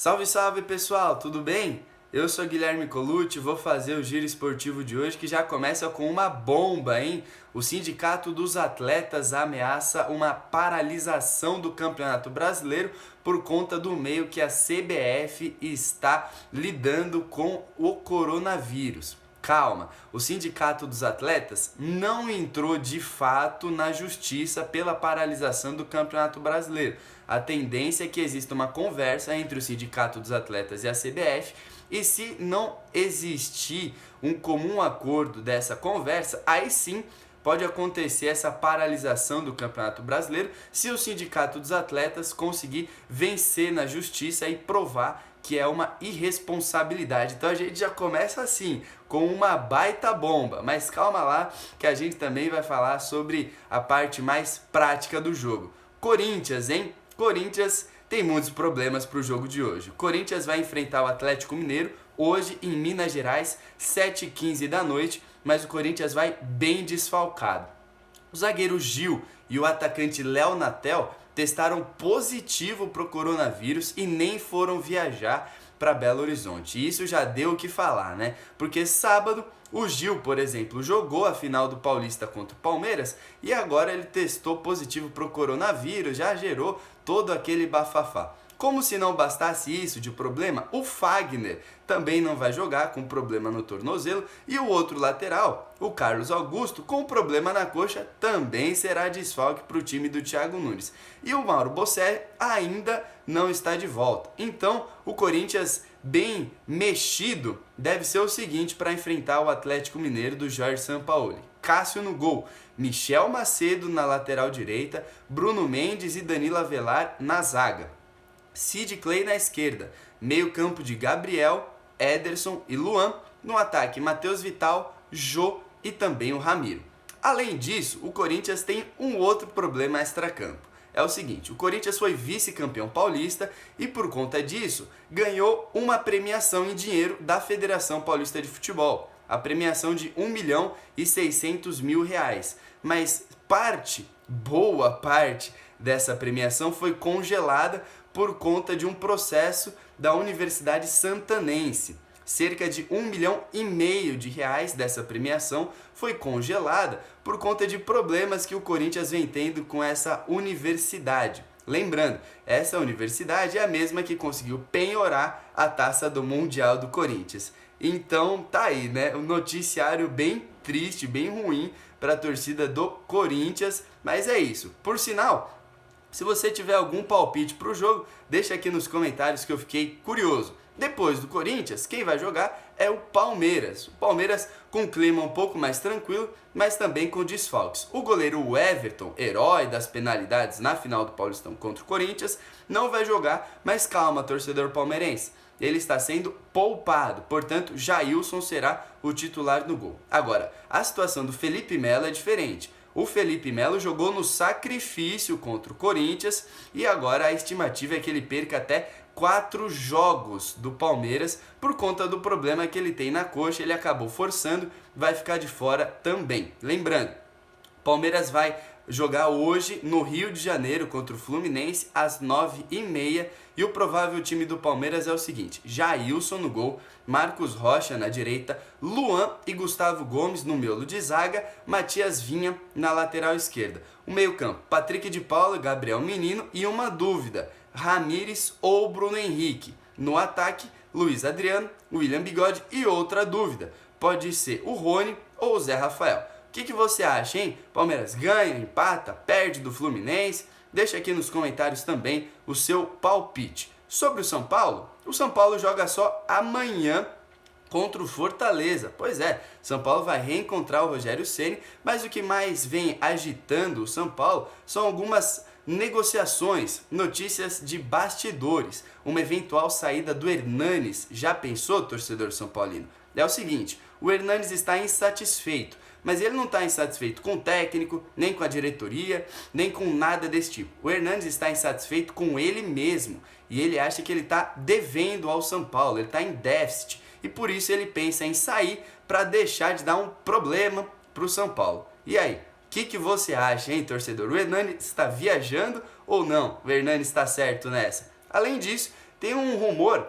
Salve, salve pessoal, tudo bem? Eu sou Guilherme Colucci e vou fazer o giro esportivo de hoje que já começa com uma bomba, hein? O Sindicato dos Atletas ameaça uma paralisação do Campeonato Brasileiro por conta do meio que a CBF está lidando com o coronavírus. Calma, o Sindicato dos Atletas não entrou de fato na justiça pela paralisação do Campeonato Brasileiro. A tendência é que exista uma conversa entre o Sindicato dos Atletas e a CBF, e se não existir um comum acordo dessa conversa, aí sim pode acontecer essa paralisação do Campeonato Brasileiro se o Sindicato dos Atletas conseguir vencer na justiça e provar que é uma irresponsabilidade. Então a gente já começa assim, com uma baita bomba, mas calma lá que a gente também vai falar sobre a parte mais prática do jogo. Corinthians, hein? Corinthians tem muitos problemas para o jogo de hoje. O Corinthians vai enfrentar o Atlético Mineiro hoje em Minas Gerais, 7h15 da noite, mas o Corinthians vai bem desfalcado. O zagueiro Gil e o atacante Léo Natel testaram positivo para o coronavírus e nem foram viajar para Belo Horizonte. Isso já deu o que falar, né? Porque sábado o Gil, por exemplo, jogou a final do Paulista contra o Palmeiras e agora ele testou positivo para o coronavírus, já gerou todo aquele bafafá. Como se não bastasse isso de problema, o Fagner também não vai jogar com problema no tornozelo e o outro lateral, o Carlos Augusto, com problema na coxa, também será desfalque para o time do Thiago Nunes. E o Mauro Bocelli ainda não está de volta. Então, o Corinthians bem mexido deve ser o seguinte para enfrentar o Atlético Mineiro do Jorge Sampaoli. Cássio no gol, Michel Macedo na lateral direita, Bruno Mendes e Danilo Avelar na zaga. Sid Clay na esquerda, meio campo de Gabriel, Ederson e Luan, no ataque Matheus Vital, Jô e também o Ramiro. Além disso, o Corinthians tem um outro problema extracampo. É o seguinte, o Corinthians foi vice-campeão paulista e por conta disso ganhou uma premiação em dinheiro da Federação Paulista de Futebol, a premiação de R$1.600.000, mas boa parte dessa premiação foi congelada por conta de um processo da Universidade Santanense. Cerca de R$1,5 milhão dessa premiação foi congelada por conta de problemas que o Corinthians vem tendo com essa universidade. Lembrando, essa universidade é a mesma que conseguiu penhorar a taça do Mundial do Corinthians. Então tá aí, né? Um noticiário bem triste, bem ruim para a torcida do Corinthians, mas é isso. Por sinal, se você tiver algum palpite para o jogo, deixa aqui nos comentários que eu fiquei curioso. Depois do Corinthians, quem vai jogar é o Palmeiras. O Palmeiras com um clima um pouco mais tranquilo, mas também com desfalques. O goleiro Everton, herói das penalidades na final do Paulistão contra o Corinthians, não vai jogar, mas calma, torcedor palmeirense. Ele está sendo poupado, portanto, Jailson será o titular no gol. Agora, a situação do Felipe Melo é diferente. O Felipe Melo jogou no sacrifício contra o Corinthians e agora a estimativa é que ele perca até 4 jogos do Palmeiras por conta do problema que ele tem na coxa. Ele acabou forçando, vai ficar de fora também. Lembrando, Palmeiras vai jogar hoje no Rio de Janeiro contra o Fluminense às 9h30 e o provável time do Palmeiras é o seguinte: Jailson no gol, Marcos Rocha na direita, Luan e Gustavo Gomes no miolo de zaga, Matias Vinha na lateral esquerda. O meio campo, Patrick de Paula, Gabriel Menino e uma dúvida, Ramires ou Bruno Henrique. No ataque, Luiz Adriano, William Bigode e outra dúvida, pode ser o Rony ou o Zé Rafael. O que você acha, hein? Palmeiras ganha, empata, perde do Fluminense? Deixa aqui nos comentários também o seu palpite. Sobre o São Paulo joga só amanhã contra o Fortaleza. Pois é, São Paulo vai reencontrar o Rogério Ceni, mas o que mais vem agitando o São Paulo são algumas negociações, notícias de bastidores, uma eventual saída do Hernanes. Já pensou, torcedor são paulino? É o seguinte, o Hernanes está insatisfeito, mas ele não está insatisfeito com o técnico, nem com a diretoria, nem com nada desse tipo. O Hernanes está insatisfeito com ele mesmo e ele acha que ele está devendo ao São Paulo, ele está em déficit e por isso ele pensa em sair para deixar de dar um problema para o São Paulo. E aí, o que você acha, hein, torcedor? O Hernanes está viajando ou não? O Hernanes está certo nessa? Além disso, tem um rumor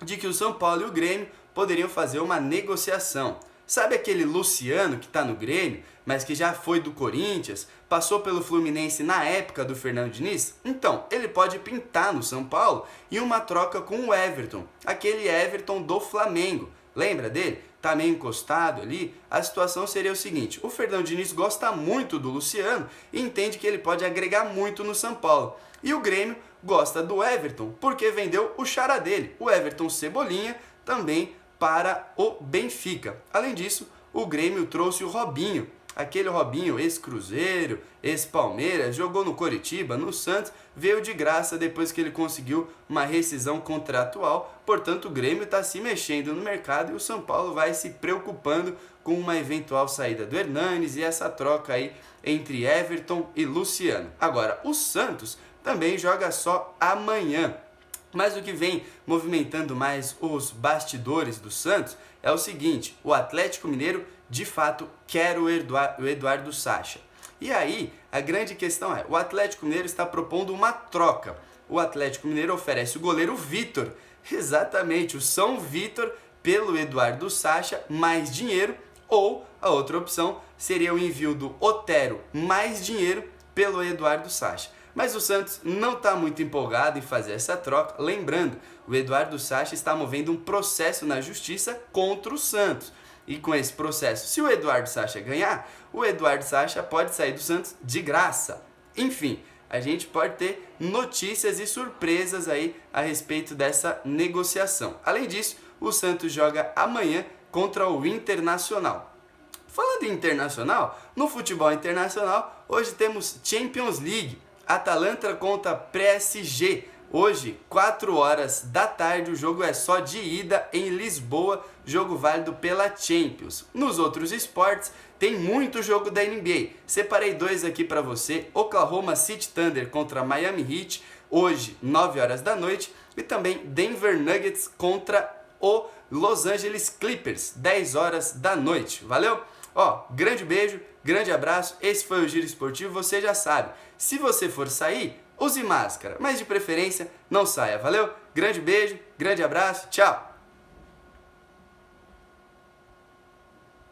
de que o São Paulo e o Grêmio poderiam fazer uma negociação. Sabe aquele Luciano que está no Grêmio, mas que já foi do Corinthians, passou pelo Fluminense na época do Fernando Diniz? Então, ele pode pintar no São Paulo em uma troca com o Everton, aquele Everton do Flamengo. Lembra dele? Tá meio encostado ali. A situação seria o seguinte: o Fernando Diniz gosta muito do Luciano e entende que ele pode agregar muito no São Paulo. E o Grêmio gosta do Everton porque vendeu o xará dele, o Everton Cebolinha, também para o Benfica. Além disso, o Grêmio trouxe o Robinho, aquele Robinho ex-Cruzeiro, ex-Palmeiras, jogou no Coritiba, no Santos, veio de graça depois que ele conseguiu uma rescisão contratual. Portanto, o Grêmio está se mexendo no mercado e o São Paulo vai se preocupando com uma eventual saída do Hernanes e essa troca aí entre Everton e Luciano. Agora, o Santos também joga só amanhã. Mas o que vem movimentando mais os bastidores do Santos é o seguinte: o Atlético Mineiro de fato quer o Eduardo Sacha. E aí, a grande questão é, o Atlético Mineiro está propondo uma troca. O Atlético Mineiro oferece o goleiro Vitor, exatamente, o São Vitor, pelo Eduardo Sacha, mais dinheiro, ou a outra opção seria o envio do Otero, mais dinheiro, pelo Eduardo Sacha. Mas o Santos não está muito empolgado em fazer essa troca. Lembrando, o Eduardo Sacha está movendo um processo na justiça contra o Santos. E com esse processo, se o Eduardo Sacha ganhar, o Eduardo Sacha pode sair do Santos de graça. Enfim, a gente pode ter notícias e surpresas aí a respeito dessa negociação. Além disso, o Santos joga amanhã contra o Internacional. Falando em internacional, no futebol internacional, hoje temos Champions League. Atalanta contra PSG. Hoje, 4 horas da tarde, o jogo é só de ida em Lisboa, jogo válido pela Champions. Nos outros esportes, tem muito jogo da NBA. Separei 2 aqui para você: Oklahoma City Thunder contra Miami Heat, hoje, 9 horas da noite, e também Denver Nuggets contra o Los Angeles Clippers, 10 horas da noite. Valeu? Ó, grande beijo, grande abraço, esse foi o Giro Esportivo, você já sabe. Se você for sair, use máscara, mas de preferência não saia, valeu? Grande beijo, grande abraço, tchau!